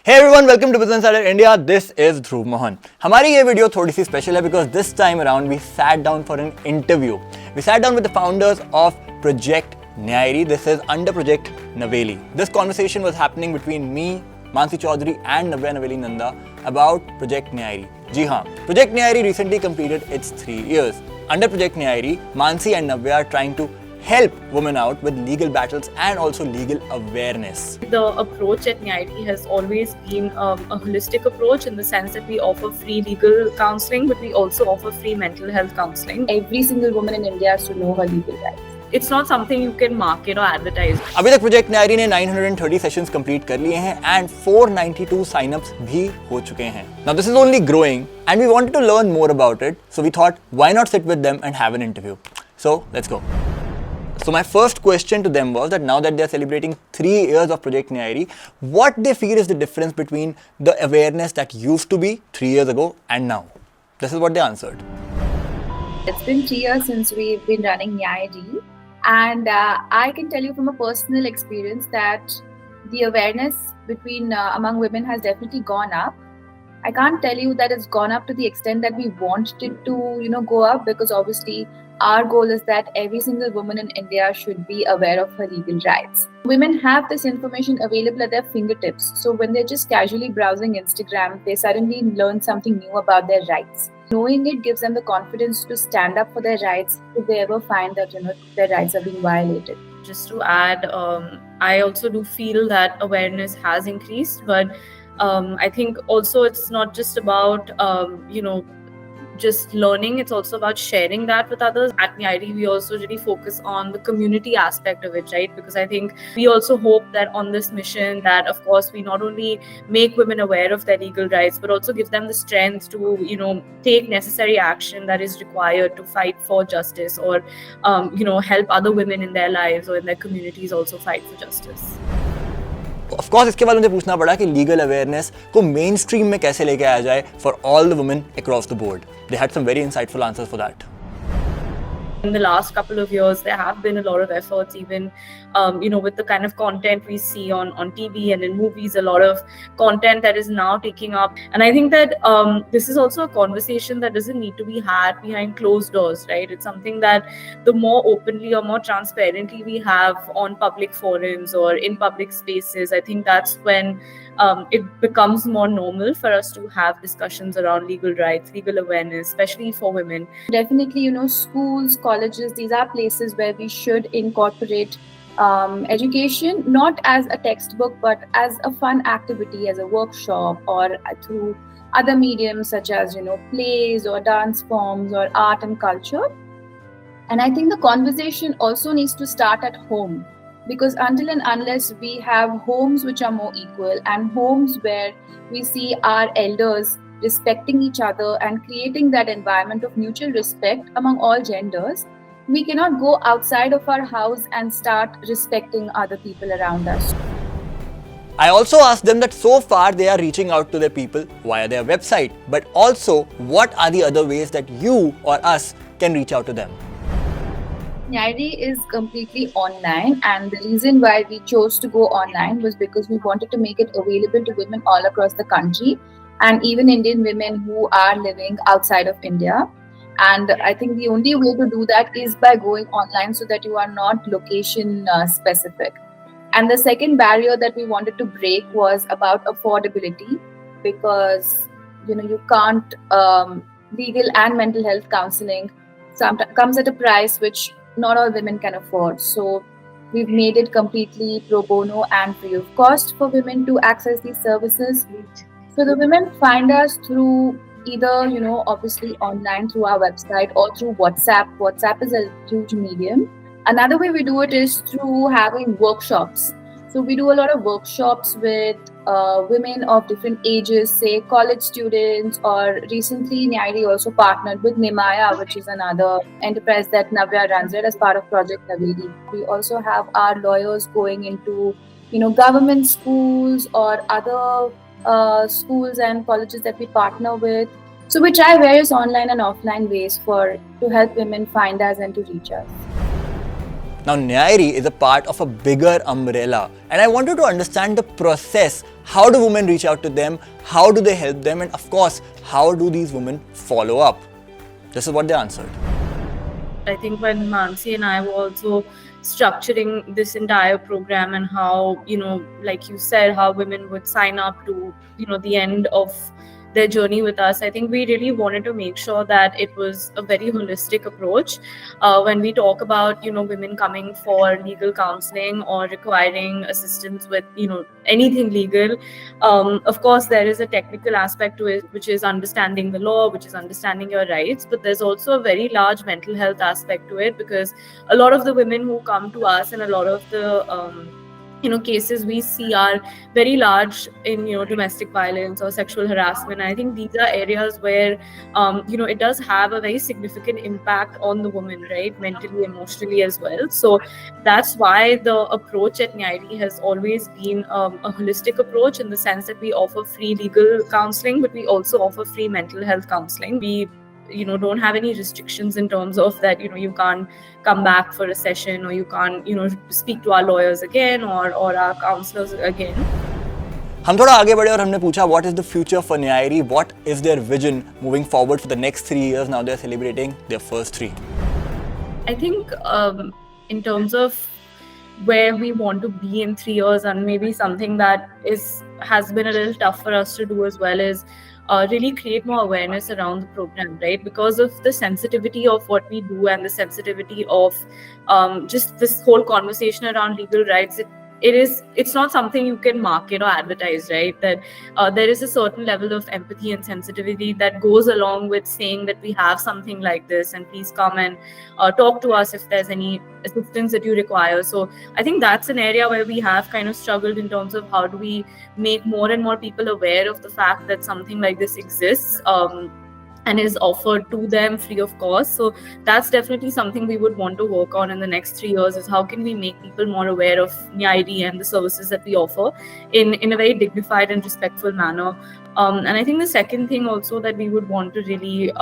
Hey everyone, welcome to Business Insider India. This is Dhruv Mohan. हमारी ये video थोड़ी सी special है because this time around we sat down for an interview. We sat down with the founders of Project Nyayari. This is under Project Naveli. This conversation was happening between me, Mansi Chaudhary and Navya Naveli Nanda about Project Nyayari. जी हाँ, Project Nyayari recently completed its 3 years. Under Project Nyayari, Mansi and Navya are trying to help women out with legal battles and also legal awareness. The approach at Nyayari has always been a holistic approach in the sense that we offer free legal counseling, but we also offer free mental health counseling. Every single woman in India has to know her legal rights. It's not something you can market or advertise. अभी तक project न्यारी ने 930 sessions complete कर लिए हैं and 492 synapses भी हो चुके हैं. Now this is only growing and we wanted to learn more about it, so we thought why not sit with them and have an interview. So let's go. So my first question to them was that now that they are celebrating 3 years of Project Nyayari, what they feel is the difference between the awareness that used to be 3 years ago and now. This is what they answered. It's been 3 years since we've been running Nyayari, and I can tell you from a personal experience that the awareness between among women has definitely gone up. I can't tell you that it's gone up to the extent that we want it to, go up, because obviously our goal is that every single woman in India should be aware of her legal rights. Women have this information available at their fingertips. So when they're just casually browsing Instagram, they suddenly learn something new about their rights. Knowing it gives them the confidence to stand up for their rights if they ever find that their rights are being violated. Just to add, I also do feel that awareness has increased, but I think also it's not just about just learning, it's also about sharing that with others. At Nyayari, we also really focus on the community aspect of it, right? Because I think we also hope that on this mission that, of course, we not only make women aware of their legal rights, but also give them the strength to, take necessary action that is required to fight for justice or, help other women in their lives or in their communities also fight for justice. Of course, इसके बाद मुझे पूछना पड़ा कि legal awareness को main stream में कैसे लेके आया जाए for all the women across the board. They had some very insightful answers for that. In the last couple of years, there have been a lot of efforts, even with the kind of content we see on TV and in movies, a lot of content that is now taking up. And I think that this is also a conversation that doesn't need to be had behind closed doors, right? It's something that the more openly or more transparently we have on public forums or in public spaces, I think that's when it becomes more normal for us to have discussions around legal rights, legal awareness, especially for women. Definitely, schools, colleges, these are places where we should incorporate education, not as a textbook, but as a fun activity, as a workshop, or through other mediums such as, plays or dance forms or art and culture. And I think the conversation also needs to start at home. Because until and unless we have homes which are more equal and homes where we see our elders respecting each other and creating that environment of mutual respect among all genders, we cannot go outside of our house and start respecting other people around us. I also asked them that so far they are reaching out to their people via their website, but also what are the other ways that you or us can reach out to them. Nyayari is completely online, and the reason why we chose to go online was because we wanted to make it available to women all across the country and even Indian women who are living outside of India. And I think the only way to do that is by going online so that you are not location specific. And the second barrier that we wanted to break was about affordability, because you can't legal and mental health counseling comes at a price which not all women can afford. So we've made it completely pro bono and free of cost for women to access these services. So the women find us through either, obviously online through our website or through WhatsApp. WhatsApp is a huge medium. Another way we do it is through having workshops. So we do a lot of workshops with women of different ages, say college students, or recently Nyayari also partnered with Nimaya, which is another enterprise that Navya runs it as part of Project Naveli. We also have our lawyers going into, government schools or other schools and colleges that we partner with. So we try various online and offline ways to help women find us and to reach us. Now, Nyayari is a part of a bigger umbrella, and I wanted to understand the process. How do women reach out to them? How do they help them? And of course, how do these women follow up? This is what they answered. I think when Mansi and I were also structuring this entire program and how, like you said, how women would sign up to, the end of their journey with us, I think we really wanted to make sure that it was a very holistic approach. When we talk about, women coming for legal counseling or requiring assistance with, anything legal, of course, there is a technical aspect to it, which is understanding the law, which is understanding your rights. But there's also a very large mental health aspect to it, because a lot of the women who come to us and a lot of the cases we see are very large in domestic violence or sexual harassment. I think these are areas where it does have a very significant impact on the woman, right, mentally, emotionally as well. So that's why the approach at Nyayari has always been a holistic approach, in the sense that we offer free legal counseling, but we also offer free mental health counseling. We don't have any restrictions in terms of that you can't come back for a session, or you can't speak to our lawyers again or our counselors again. हम थोड़ा आगे बढ़े और हमने पूछा what is the future for Nyayari, what is their vision moving forward for the next 3 years. Now they're celebrating their first 3. I think in terms of where we want to be in 3 years, and maybe something that has been a little tough for us to do as well, is really create more awareness around the program, right? Because of the sensitivity of what we do and the sensitivity of just this whole conversation around legal rights, it's not something you can market or advertise, right? That there is a certain level of empathy and sensitivity that goes along with saying that we have something like this, and please come and talk to us if there's any assistance that you require. So I think that's an area where we have kind of struggled in terms of how do we make more and more people aware of the fact that something like this exists and is offered to them free of cost. So that's definitely something we would want to work on in the next 3 years, is how can we make people more aware of Nyayari and the services that we offer in a very dignified and respectful manner. And I think the second thing also that we would want to really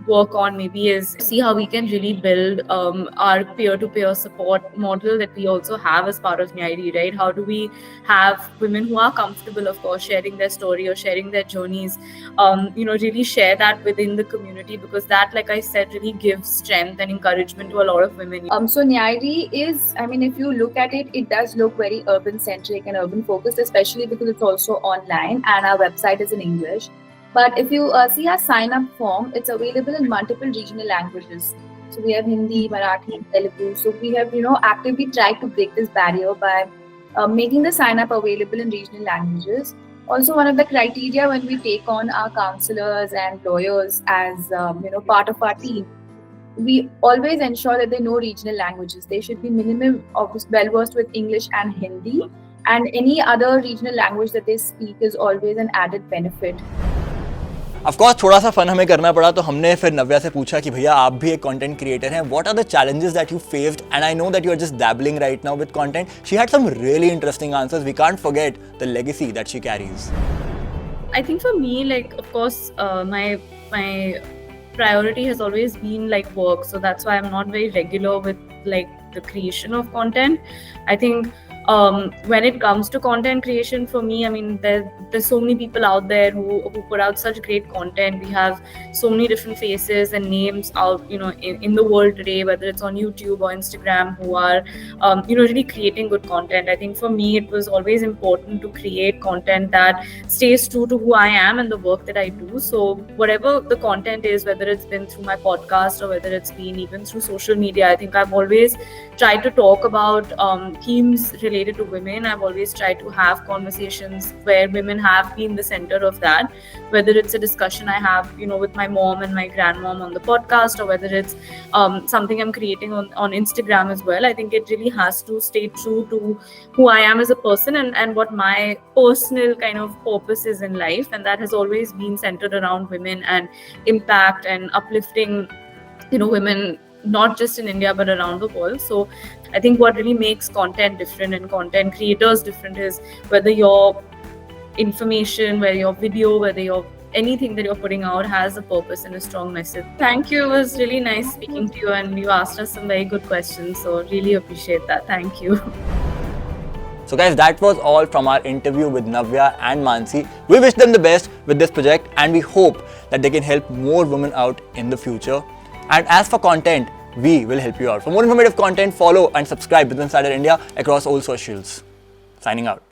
work on maybe is see how we can really build our peer-to-peer support model that we also have as part of Nyayari, right? How do we have women who are comfortable, of course, sharing their story or sharing their journeys, really share that within the community, because that, like I said, really gives strength and encouragement to a lot of women. So Nyayari is, if you look at it, it does look very urban-centric and urban-focused, especially because it's also online and our website is in English. But if you see our sign-up form, it's available in multiple regional languages. So we have Hindi, Marathi, Telugu. So we have, actively tried to break this barrier by making the sign-up available in regional languages. Also, one of the criteria when we take on our counselors and lawyers as part of our team, we always ensure that they know regional languages. They should be minimum well versed with English and Hindi, and any other regional language that they speak is always an added benefit. Of course, थोड़ा सा fun हमें करना पड़ा, तो हमने फिर नव्या से पूछा कि भैया आप भी एक कंटेंट क्रिएटर हैं, what are the challenges that you faced? And I know that you are just dabbling right now with content. She had some really interesting answers. We can't forget the legacy that she carries. I think for me, of course, my priority has always been work, so that's why I'm not very regular with the creation of content. I think when it comes to content creation, for me, there's so many people out there who put out such great content. We have so many different faces and names out, in the world today, whether it's on YouTube or Instagram, who are, really creating good content. I think for me, it was always important to create content that stays true to who I am and the work that I do. So whatever the content is, whether it's been through my podcast or whether it's been even through social media, I think I've always tried to talk about themes related to women. I've always tried to have conversations where women have been the center of that, whether it's a discussion I have, with my mom and my grandmom on the podcast, or whether it's something I'm creating on Instagram as well. I think it really has to stay true to who I am as a person and what my personal kind of purpose is in life. And that has always been centered around women and impact and uplifting, women, not just in India, but around the world. So I think what really makes content different and content creators different is whether your information, whether your video, whether your anything that you're putting out has a purpose and a strong message. Thank you. It was really nice speaking to you, and you asked us some very good questions. So really appreciate that. Thank you. So guys, that was all from our interview with Navya and Mansi. We wish them the best with this project and we hope that they can help more women out in the future. And as for content, we will help you out. For more informative content, follow and subscribe Business Insider India across all socials. Signing out.